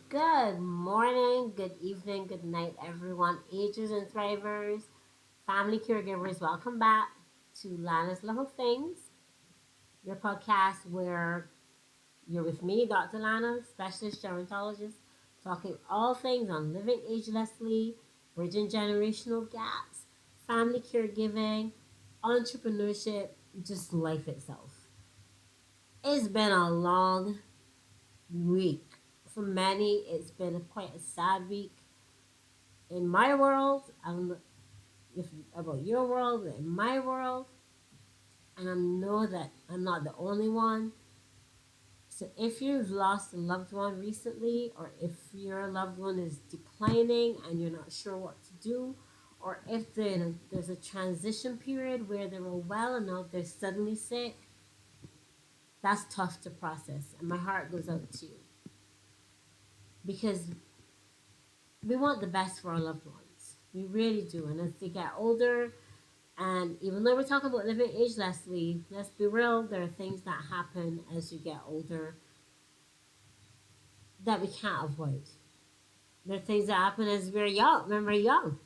Good morning, good evening, good night, everyone. Agers and thrivers, family caregivers, welcome back to Lana's Little Things, your podcast where you're with me, Dr. Lana, specialist gerontologist, talking all things on living agelessly, bridging generational gaps, family caregiving, entrepreneurship, just life itself. It's been a long week. For many, it's been quite a sad week in my world. I don't know if about your world, but in my world, and I know that I'm not the only one. So if you've lost a loved one recently, or if your loved one is declining and you're not sure what to do, or if there's a transition period where they were well and now they're suddenly sick, that's tough to process. And my heart goes out to you because we want the best for our loved ones. We really do. And as they get older, and even though we're talking about living agelessly, let's be real, there are things that happen as you get older that we can't avoid. There are things that happen as we're young, when we're young,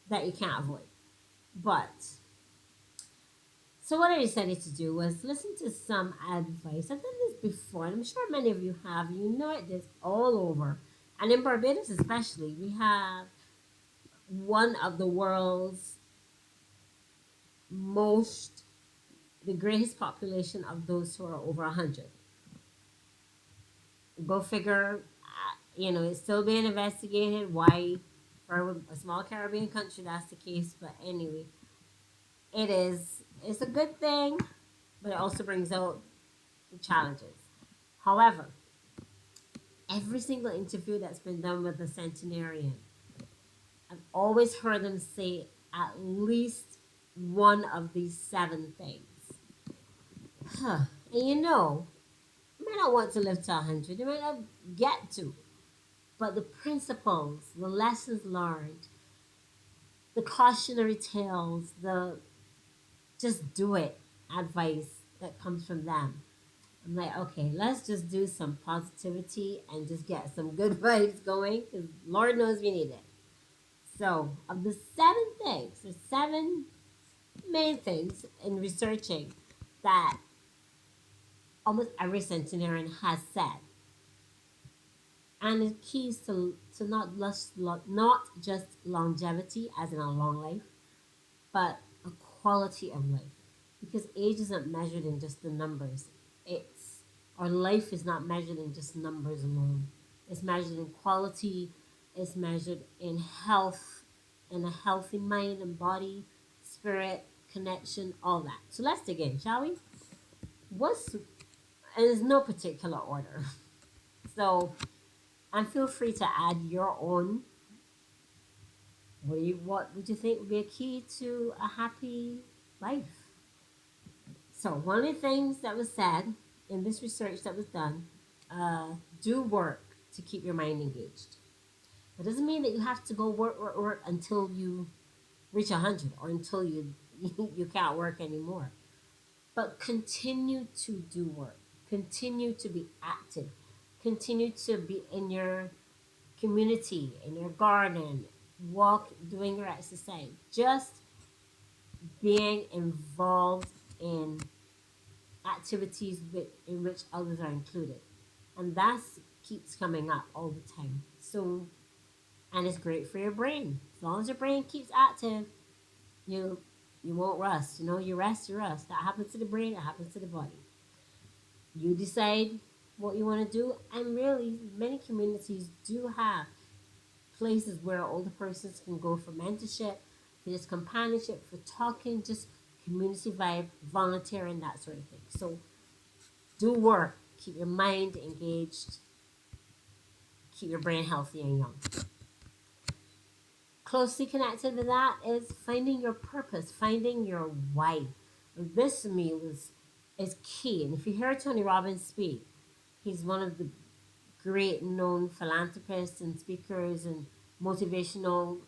that you can't avoid. But, so what I decided to do was listen to some advice. I've done this before, and I'm sure many of you have. You know it is all over. And in Barbados especially, we have one of the world's most the greatest population of those who are over 100. Go figure, it's still being investigated why for a small Caribbean country that's the case. But anyway, it's a good thing, but it also brings out the challenges. However, every single interview that's been done with a centenarian, I've always heard them say at least one of these seven things. Huh. And you might not want to live to 100. You might not get to. But the principles, the lessons learned, the cautionary tales, the just do it advice that comes from them. I'm like, okay, let's just do some positivity and just get some good vibes going because Lord knows we need it. So, of the seven things, there's seven main things in researching that almost every centenarian has said. And the key is to not just longevity, as in a long life, but a quality of life. Because age isn't measured in just the numbers. It's Our life is not measured in just numbers alone. It's measured in quality. It's measured in health, in a healthy mind and body, spirit, connection, all that. So let's dig in, shall we? What's and there's no particular order. So and feel free to add your own. What would you think would be a key to a happy life? So one of the things that was said in this research that was done, uh, do work to keep your mind engaged. It doesn't mean that you have to go work until you reach 100 or until you you can't work anymore. But continue to do work. Continue to be active. Continue to be in your community, in your garden, walk, doing your exercise. Just being involved in activities in which others are included. And that keeps coming up all the time. So, and it's great for your brain. As long as your brain keeps active, you you won't rust. You rest, you rust. That happens to the brain, that happens to the body. You decide what you want to do. And really, many communities do have places where older persons can go for mentorship, for just companionship, for talking, just community vibe, volunteering, that sort of thing. So do work, keep your mind engaged, keep your brain healthy and young. Closely connected to that is finding your purpose, finding your why. This to me is key. And if you hear Tony Robbins speak, he's one of the great known philanthropists and speakers and motivational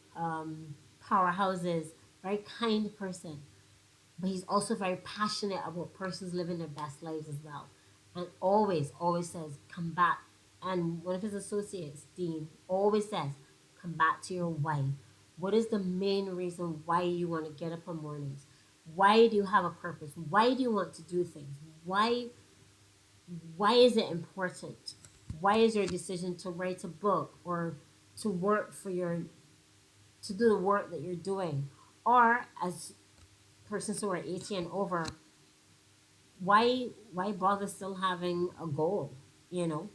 powerhouses. Very kind person, but he's also very passionate about persons living their best lives as well. And always, always says, come back And one of his associates, Dean, always says, come back to your why. What is the main reason why you want to get up in mornings? Why do you have a purpose? Why do you want to do things? Why is it important? Why is your decision to write a book or to work for your to do the work that you're doing? Or as persons who are 80 and over, why bother still having a goal? You know?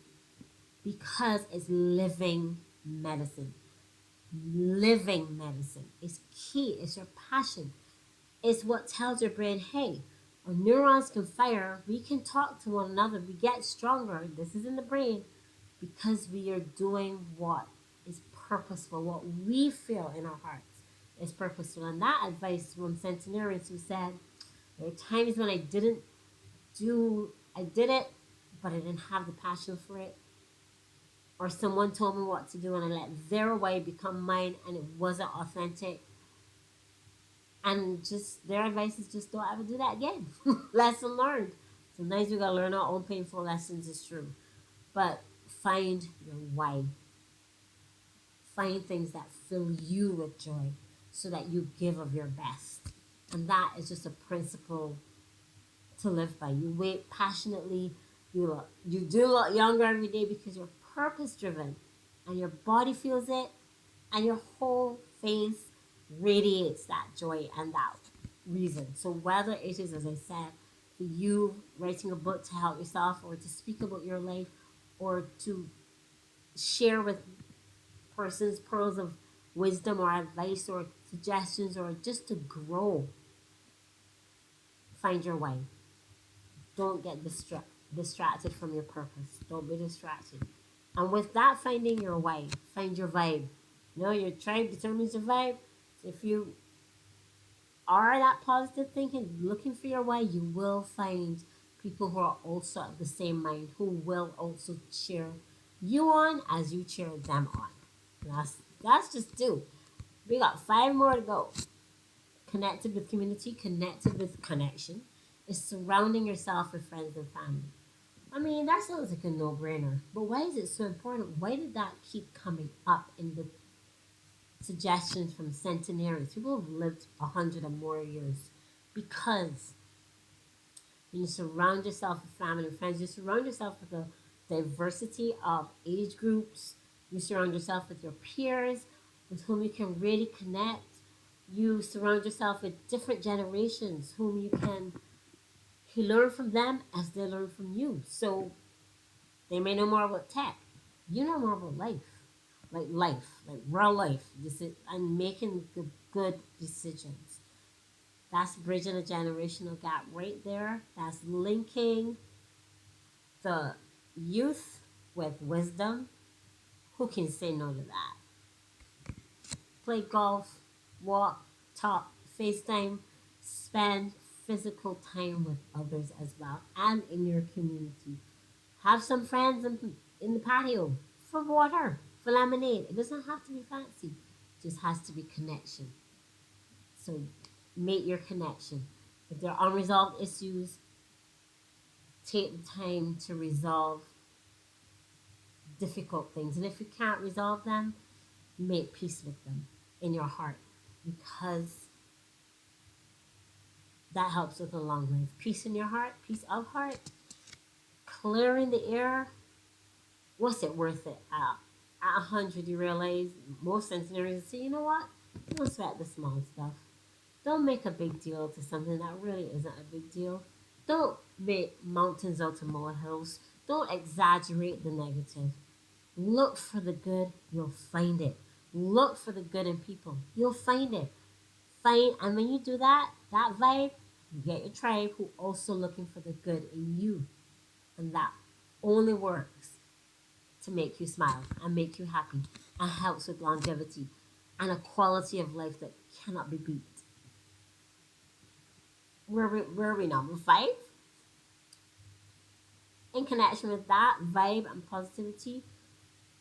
Because it's living medicine. Living medicine is key. It's your passion. It's what tells your brain, hey, our neurons can fire. We can talk to one another. We get stronger. This is in the brain because we are doing what is purposeful, what we feel in our hearts is purposeful. And that advice from centenarians who said, there are times when I did it, but I didn't have the passion for it, or someone told me what to do and I let their way become mine and it wasn't authentic. And just their advice is just don't ever do that again. Lesson learned. Sometimes we gotta learn our own painful lessons, it's true. But find your why. Find things that fill you with joy so that you give of your best. And that is just a principle to live by. You wait passionately. You do look younger every day because you're purpose driven, and your body feels it, and your whole face radiates that joy and that reason. So whether it is, as I said, for you writing a book to help yourself, or to speak about your life, or to share with persons pearls of wisdom or advice or suggestions, or just to grow, find your way. Don't get distracted from your purpose. Don't be distracted. And with that, finding your way, find your vibe. You know, your tribe determines your vibe. So if you are that positive thinking, looking for your way, you will find people who are also of the same mind, who will also cheer you on as you cheer them on. That's just two. We got five more to go. Connected with community, connected with connection, is surrounding yourself with friends and family. I mean, that sounds like a no brainer, but why is it so important? Why did that keep coming up in the suggestions from centenarians, people who've lived 100 or more years? Because when you surround yourself with family and friends, you surround yourself with a diversity of age groups, you surround yourself with your peers with whom you can really connect. You surround yourself with different generations whom you learn from them as they learn from you. So they may know more about tech. You know more about life, like real life, and making the good decisions. That's bridging a generational gap right there. That's linking the youth with wisdom. Who can say no to that? Play golf, walk, talk, FaceTime, spend physical time with others as well and in your community. Have some friends in the patio for water, for lemonade. It doesn't have to be fancy, it just has to be connection. So make your connection. If there are unresolved issues, take the time to resolve difficult things. And if you can't resolve them, make peace with them in your heart, because that helps with a long life. Peace in your heart, peace of heart, clearing the air. What's it worth it at 100? You realize most centenarians say, you know what? Don't sweat the small stuff. Don't make a big deal to something that really isn't a big deal. Don't make mountains out of molehills. Don't exaggerate the negative. Look for the good, you'll find it. Look for the good in people, you'll find it. And when you do that, that vibe, you get your tribe who also looking for the good in you. And that only works to make you smile and make you happy and helps with longevity and a quality of life that cannot be beat. Where are we number five? In connection with that vibe and positivity,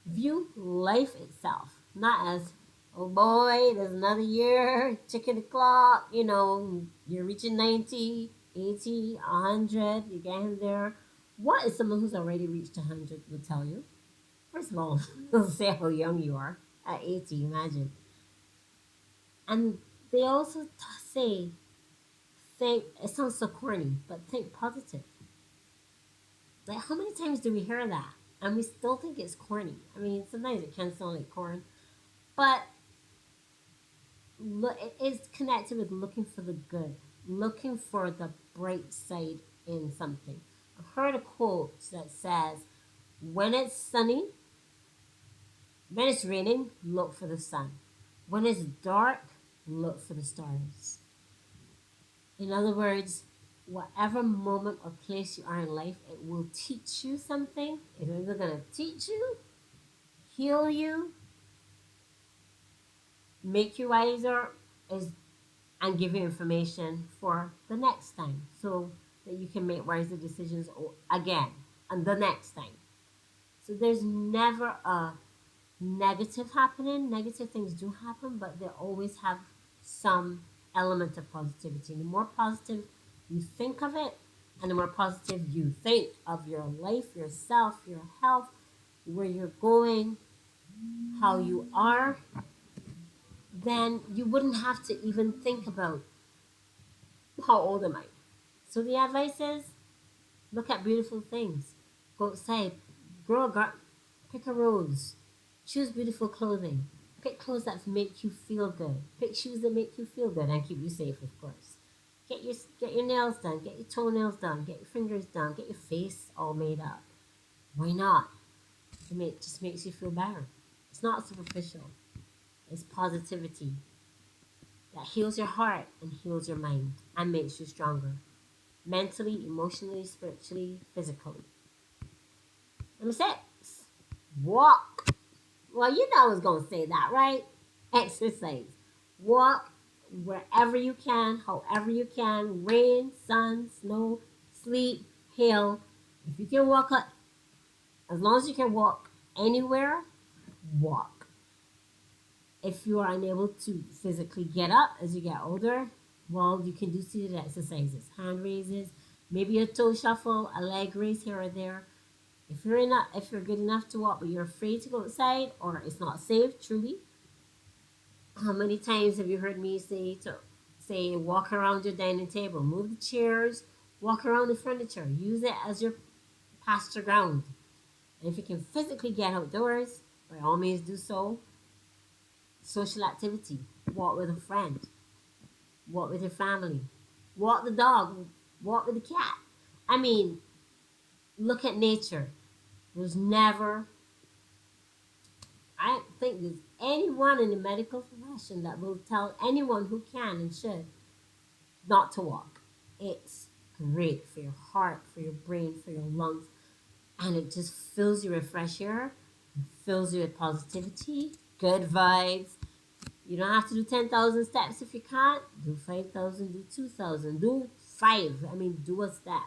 view life itself not as, oh boy, there's another year, ticking the clock, you're reaching 90, 80, 100, you're getting there. What is someone who's already reached 100 would tell you? First of all, they'll say how young you are at 80, imagine. And they also say, think, it sounds so corny, but think positive. Like, how many times do we hear that? And we still think it's corny. I mean, sometimes it can sound like corn, but it is connected with looking for the good, looking for the bright side in something. I've heard a quote that says, when it's sunny, when it's raining, look for the sun. When it's dark, look for the stars. In other words, whatever moment or place you are in life, it will teach you something. It's either going to teach you, heal you, make you wiser, is and give you information for the next time so that you can make wiser decisions again and the next time. So there's never a negative happening. Negative things do happen, but they always have some element of positivity. The more positive you think of it, and the more positive you think of your life, yourself, your health, where you're going, how you are, then you wouldn't have to even think about how old am I. So the advice is look at beautiful things. Go outside, grow a garden, pick a rose, choose beautiful clothing, pick clothes that make you feel good, pick shoes that make you feel good and keep you safe, of course. Get your nails done, get your toenails done, get your fingers done, get your face all made up. Why not? It just makes you feel better. It's not superficial. It's positivity that heals your heart and heals your mind and makes you stronger mentally, emotionally, spiritually, physically. Number six, walk. Well, you know I was going to say that, right? Exercise. Walk wherever you can, however you can, rain, sun, snow, sleet, hail. If you can walk, as long as you can walk anywhere, walk. If you are unable to physically get up as you get older, well, you can do seated exercises, hand raises, maybe a toe shuffle, a leg raise here or there. If you're good enough to walk, but you're afraid to go outside or it's not safe, truly, how many times have you heard me say walk around your dining table, move the chairs, walk around the furniture, use it as your pasture ground. And if you can physically get outdoors, by all means do so. Social activity, walk with a friend, walk with your family, walk the dog, walk with the cat. I mean, look at nature. There's never, I don't think there's anyone in the medical profession that will tell anyone who can and should not to walk. It's great for your heart, for your brain, for your lungs, and it just fills you with fresh air, fills you with positivity, good vibes. You don't have to do 10,000 steps if you can't. Do 5,000, do 2,000, do five. I mean, do a step.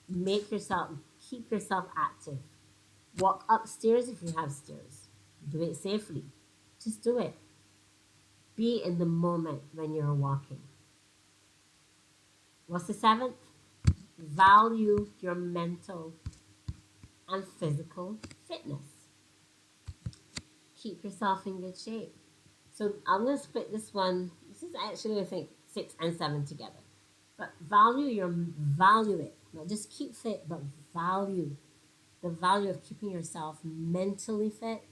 Keep yourself active. Walk upstairs if you have stairs. Do it safely. Just do it. Be in the moment when you're walking. What's the seventh? Value your mental and physical fitness. Keep yourself in good shape. So I'm going to split this one. This is actually, I think, 6 and 7 together. But value it. Not just keep fit, but value the value of keeping yourself mentally fit,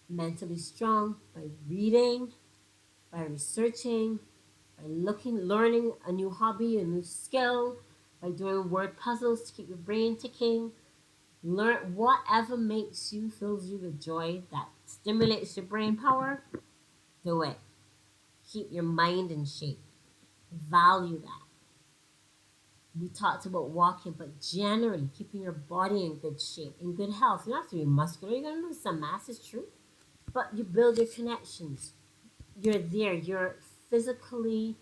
mentally strong by reading, by researching, by learning a new hobby, a new skill, by doing word puzzles to keep your brain ticking. Learn whatever makes you, fills you with joy, that stimulates your brain power. Do it. Keep your mind in shape. Value that. We talked about walking, but generally keeping your body in good shape, in good health. You don't have to be muscular. You're going to lose some mass, it's true. But you build your connections. You're there. You're physically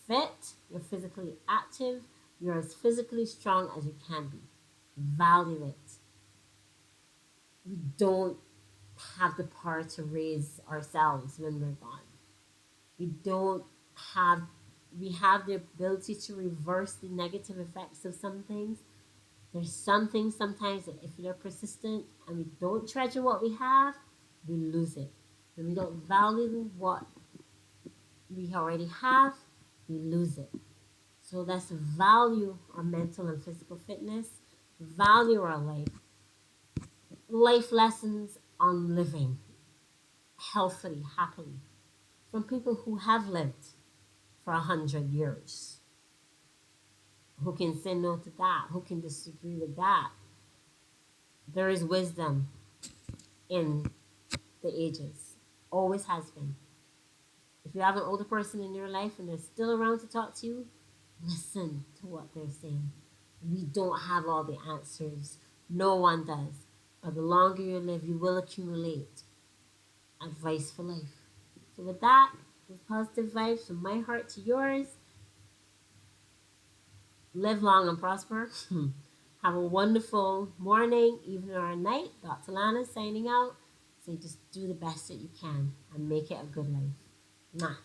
fit. You're physically active. You're as physically strong as you can be. Value it. We don't have the power to raise ourselves when we're gone. We don't have, we have the ability to reverse the negative effects of some things, There's something sometimes that if we're persistent and we don't treasure what we have, we lose it. When we don't value what we already have, we lose it. So let's value our mental and physical fitness, value our life lessons on living healthily, happily, from people who have lived for 100 years, who can say no to that, who can disagree with that. There is wisdom in the ages, always has been. If you have an older person in your life and they're still around to talk to you, listen to what they're saying. We don't have all the answers. No one does. But the longer you live, you will accumulate advice for life. So with that, with positive vibes from my heart to yours, live long and prosper. Have a wonderful morning, evening, or night. Dr. Lana signing out. So just do the best that you can and make it a good life. Mwah.